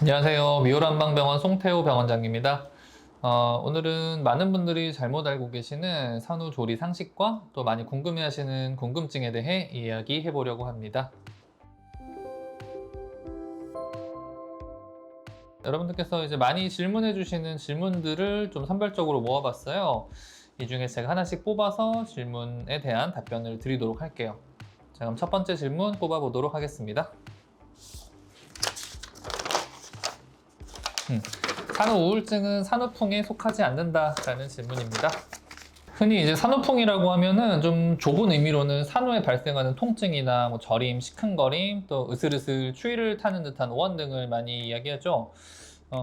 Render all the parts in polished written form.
안녕하세요. 미오란방병원 송태호 병원장입니다. 오늘은 많은 분들이 잘못 알고 계시는 산후조리 상식과 또 많이 궁금해하시는 궁금증에 대해 이야기해 보려고 합니다. 여러분들께서 이제 많이 질문해 주시는 질문들을 좀 선별적으로 모아봤어요. 이 중에 제가 하나씩 뽑아서 질문에 대한 답변을 드리도록 할게요. 자, 그럼 첫 번째 질문 뽑아보도록 하겠습니다. 산후우울증은 산후풍에 속하지 않는다라는 질문입니다. 흔히 이제 산후풍이라고 하면은 좀 좁은 의미로는 산후에 발생하는 통증이나 뭐 저림, 시큰거림, 또 으슬으슬 추위를 타는 듯한 오한 등을 많이 이야기하죠.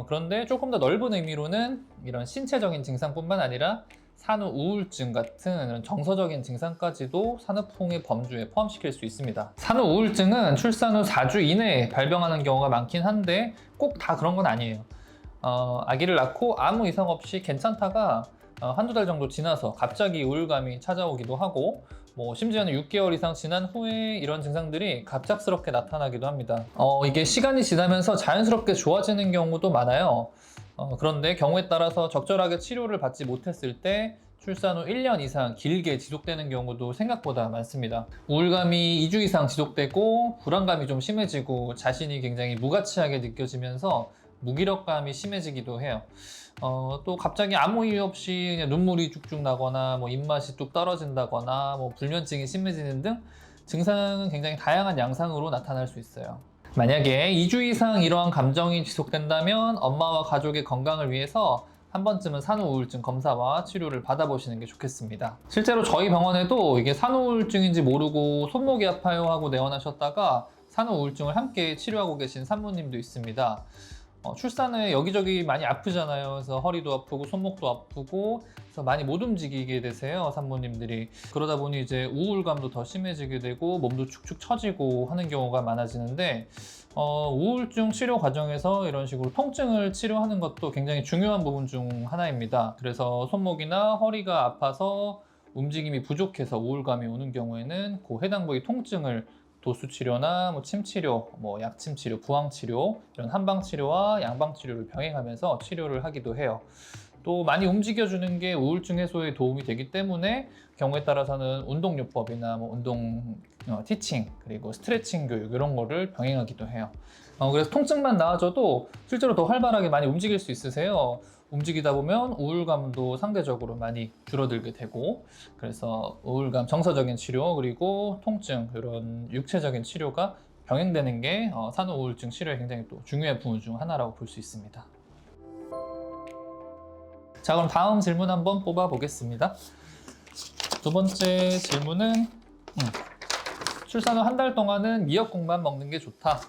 그런데 조금 더 넓은 의미로는 이런 신체적인 증상뿐만 아니라 산후우울증 같은 이런 정서적인 증상까지도 산후풍의 범주에 포함시킬 수 있습니다. 산후우울증은 출산 후 4주 이내에 발병하는 경우가 많긴 한데 꼭 다 그런 건 아니에요. 아기를 낳고 아무 이상 없이 괜찮다가 한두 달 정도 지나서 갑자기 우울감이 찾아오기도 하고 뭐 심지어는 6개월 이상 지난 후에 이런 증상들이 갑작스럽게 나타나기도 합니다. 이게 시간이 지나면서 자연스럽게 좋아지는 경우도 많아요. 그런데 경우에 따라서 적절하게 치료를 받지 못했을 때 출산 후 1년 이상 길게 지속되는 경우도 생각보다 많습니다. 우울감이 2주 이상 지속되고 불안감이 좀 심해지고 자신이 굉장히 무가치하게 느껴지면서 무기력감이 심해지기도 해요. 또 갑자기 아무 이유 없이 그냥 눈물이 쭉쭉 나거나 뭐 입맛이 뚝 떨어진다거나 뭐 불면증이 심해지는 등 증상은 굉장히 다양한 양상으로 나타날 수 있어요. 만약에 2주 이상 이러한 감정이 지속된다면 엄마와 가족의 건강을 위해서 한 번쯤은 산후우울증 검사와 치료를 받아보시는 게 좋겠습니다. 실제로 저희 병원에도 이게 산후우울증인지 모르고 손목이 아파요 하고 내원하셨다가 산후우울증을 함께 치료하고 계신 산모님도 있습니다. 출산 후에 여기저기 많이 아프잖아요. 그래서 허리도 아프고 손목도 아프고 그래서 많이 못 움직이게 되세요, 산모님들이. 그러다 보니 이제 우울감도 더 심해지게 되고 몸도 축축 처지고 하는 경우가 많아지는데 우울증 치료 과정에서 이런 식으로 통증을 치료하는 것도 굉장히 중요한 부분 중 하나입니다. 그래서 손목이나 허리가 아파서 움직임이 부족해서 우울감이 오는 경우에는 그 해당 부위 통증을 도수치료나 뭐 침치료, 뭐 약침치료, 부항치료 이런 한방치료와 양방치료를 병행하면서 치료를 하기도 해요. 또 많이 움직여주는 게 우울증 해소에 도움이 되기 때문에 경우에 따라서는 운동요법이나 뭐 운동 티칭 그리고 스트레칭 교육 이런 거를 병행하기도 해요. 그래서 통증만 나아져도 실제로 더 활발하게 많이 움직일 수 있으세요. 움직이다 보면 우울감도 상대적으로 많이 줄어들게 되고 그래서 우울감 정서적인 치료 그리고 통증 이런 육체적인 치료가 병행되는 게 산후우울증 치료에 굉장히 또 중요한 부분 중 하나라고 볼 수 있습니다. 자, 그럼 다음 질문 한번 뽑아 보겠습니다. 두 번째 질문은 출산 후 한 달 동안은 미역국만 먹는 게 좋다.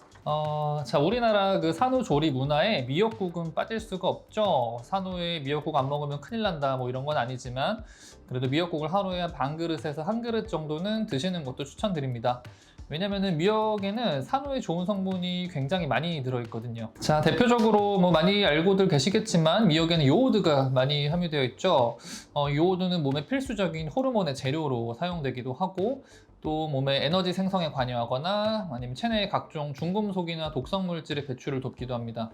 자, 우리나라 그 산후조리 문화에 미역국은 빠질 수가 없죠. 산후에 미역국 안 먹으면 큰일 난다 뭐 이런 건 아니지만 그래도 미역국을 하루에 반 그릇에서 한 그릇 정도는 드시는 것도 추천드립니다. 왜냐면은 미역에는 산후에 좋은 성분이 굉장히 많이 들어있거든요. 자, 대표적으로 뭐 많이 알고들 계시겠지만 미역에는 요오드가 많이 함유되어 있죠. 요오드는 몸의 필수적인 호르몬의 재료로 사용되기도 하고 또 몸의 에너지 생성에 관여하거나 아니면 체내의 각종 중금속이나 독성 물질의 배출을 돕기도 합니다.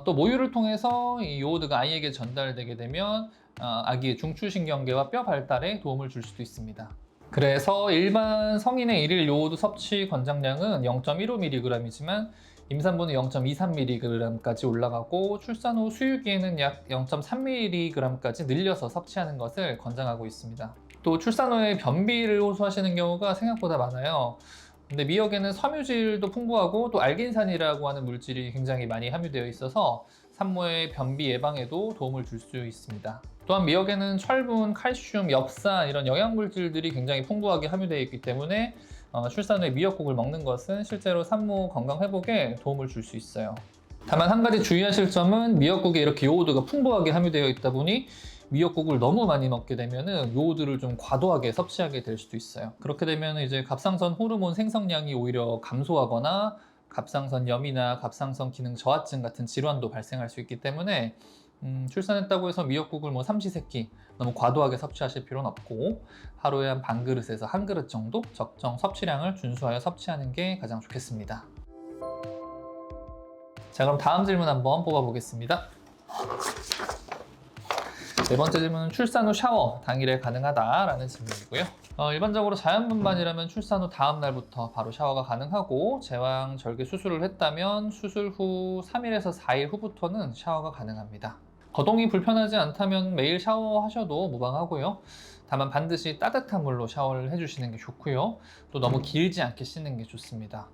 또 모유를 통해서 이 요오드가 아이에게 전달되게 되면 아기의 중추신경계와 뼈 발달에 도움을 줄 수도 있습니다. 그래서 일반 성인의 일일 요오드 섭취 권장량은 0.15mg이지만 임산부는 0.23mg까지 올라가고 출산 후 수유기에는 약 0.3mg까지 늘려서 섭취하는 것을 권장하고 있습니다. 또 출산 후에 변비를 호소하시는 경우가 생각보다 많아요. 근데 미역에는 섬유질도 풍부하고 또 알긴산이라고 하는 물질이 굉장히 많이 함유되어 있어서 산모의 변비 예방에도 도움을 줄 수 있습니다. 또한 미역에는 철분, 칼슘, 엽산 이런 영양물질들이 굉장히 풍부하게 함유되어 있기 때문에 출산 후에 미역국을 먹는 것은 실제로 산모 건강 회복에 도움을 줄 수 있어요. 다만 한 가지 주의하실 점은 미역국에 이렇게 요오드가 풍부하게 함유되어 있다 보니 미역국을 너무 많이 먹게 되면은 요오드를 좀 과도하게 섭취하게 될 수도 있어요. 그렇게 되면 이제 갑상선 호르몬 생성량이 오히려 감소하거나 갑상선염이나 갑상선 기능 저하증 같은 질환도 발생할 수 있기 때문에 출산했다고 해서 미역국을 뭐 삼시세끼 너무 과도하게 섭취하실 필요는 없고 하루에 한 반 그릇에서 한 그릇 정도 적정 섭취량을 준수하여 섭취하는 게 가장 좋겠습니다. 자, 그럼 다음 질문 한번 뽑아보겠습니다. 네 번째 질문은 출산 후 샤워 당일에 가능하다라는 질문이고요. 일반적으로 자연분만이라면 출산 후 다음 날부터 바로 샤워가 가능하고 제왕 절개 수술을 했다면 수술 후 3일에서 4일 후부터는 샤워가 가능합니다. 거동이 불편하지 않다면 매일 샤워하셔도 무방하고요. 다만 반드시 따뜻한 물로 샤워를 해주시는 게 좋고요. 또 너무 길지 않게 씻는 게 좋습니다.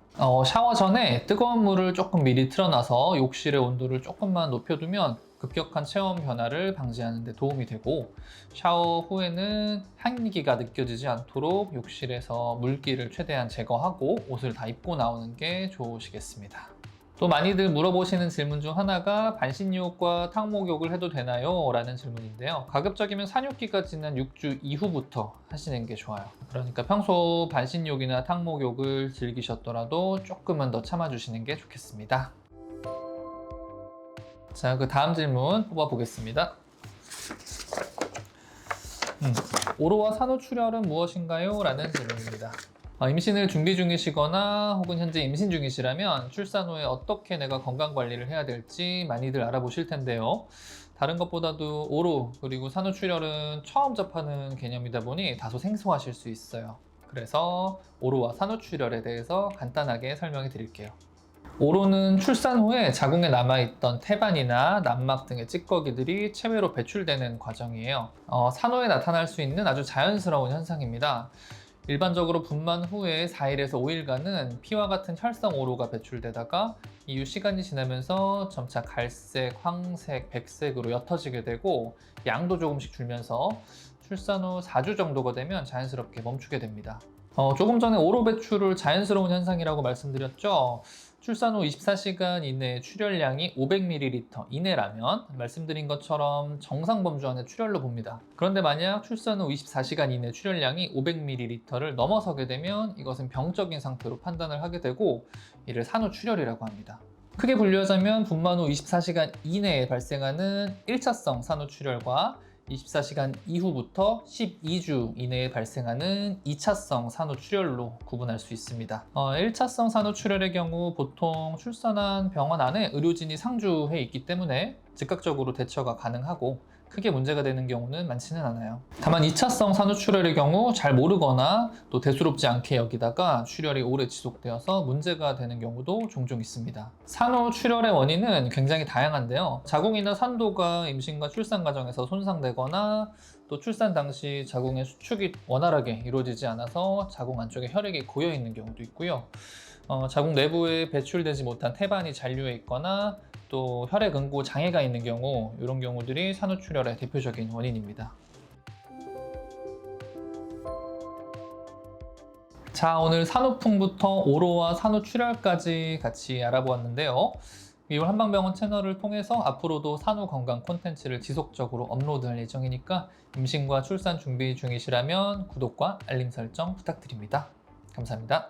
샤워 전에 뜨거운 물을 조금 미리 틀어놔서 욕실의 온도를 조금만 높여두면 급격한 체온 변화를 방지하는 데 도움이 되고, 샤워 후에는 향기가 느껴지지 않도록 욕실에서 물기를 최대한 제거하고 옷을 다 입고 나오는 게 좋으시겠습니다. 또 많이들 물어보시는 질문 중 하나가 반신욕과 탕목욕을 해도 되나요? 라는 질문인데요. 가급적이면 산욕기가 지난 6주 이후부터 하시는 게 좋아요. 그러니까 평소 반신욕이나 탕목욕을 즐기셨더라도 조금은 더 참아주시는 게 좋겠습니다. 자, 그 다음 질문 뽑아보겠습니다. 오로와 산후출혈은 무엇인가요? 라는 질문입니다. 임신을 준비 중이시거나 혹은 현재 임신 중이시라면 출산 후에 어떻게 내가 건강관리를 해야 될지 많이들 알아보실 텐데요. 다른 것보다도 오로 그리고 산후출혈은 처음 접하는 개념이다 보니 다소 생소하실 수 있어요. 그래서 오로와 산후출혈에 대해서 간단하게 설명해 드릴게요. 오로는 출산 후에 자궁에 남아있던 태반이나 난막 등의 찌꺼기들이 체외로 배출되는 과정이에요. 산후에 나타날 수 있는 아주 자연스러운 현상입니다. 일반적으로 분만 후에 4일에서 5일간은 피와 같은 혈성 오로가 배출되다가 이후 시간이 지나면서 점차 갈색, 황색, 백색으로 옅어지게 되고 양도 조금씩 줄면서 출산 후 4주 정도가 되면 자연스럽게 멈추게 됩니다. 조금 전에 오로 배출을 자연스러운 현상이라고 말씀드렸죠. 출산 후 24시간 이내에 출혈량이 500ml 이내라면 말씀드린 것처럼 정상 범주 안에 출혈로 봅니다. 그런데 만약 출산 후 24시간 이내 출혈량이 500ml를 넘어서게 되면 이것은 병적인 상태로 판단을 하게 되고 이를 산후출혈이라고 합니다. 크게 분류하자면 분만 후 24시간 이내에 발생하는 1차성 산후출혈과 24시간 이후부터 12주 이내에 발생하는 2차성 산후출혈로 구분할 수 있습니다. 1차성 산후출혈의 경우 보통 출산한 병원 안에 의료진이 상주해 있기 때문에 즉각적으로 대처가 가능하고 크게 문제가 되는 경우는 많지는 않아요. 다만 2차성 산후출혈의 경우 잘 모르거나 또 대수롭지 않게 여기다가 출혈이 오래 지속되어서 문제가 되는 경우도 종종 있습니다. 산후출혈의 원인은 굉장히 다양한데요. 자궁이나 산도가 임신과 출산 과정에서 손상되거나 또 출산 당시 자궁의 수축이 원활하게 이루어지지 않아서 자궁 안쪽에 혈액이 고여 있는 경우도 있고요. 자궁 내부에 배출되지 못한 태반이 잔류해 있거나 또 혈액 응고 장애가 있는 경우, 이런 경우들이 산후출혈의 대표적인 원인입니다. 자, 오늘 산후풍부터 오로와 산후출혈까지 같이 알아보았는데요. 미월 한방병원 채널을 통해서 앞으로도 산후 건강 콘텐츠를 지속적으로 업로드할 예정이니까 임신과 출산 준비 중이시라면 구독과 알림 설정 부탁드립니다. 감사합니다.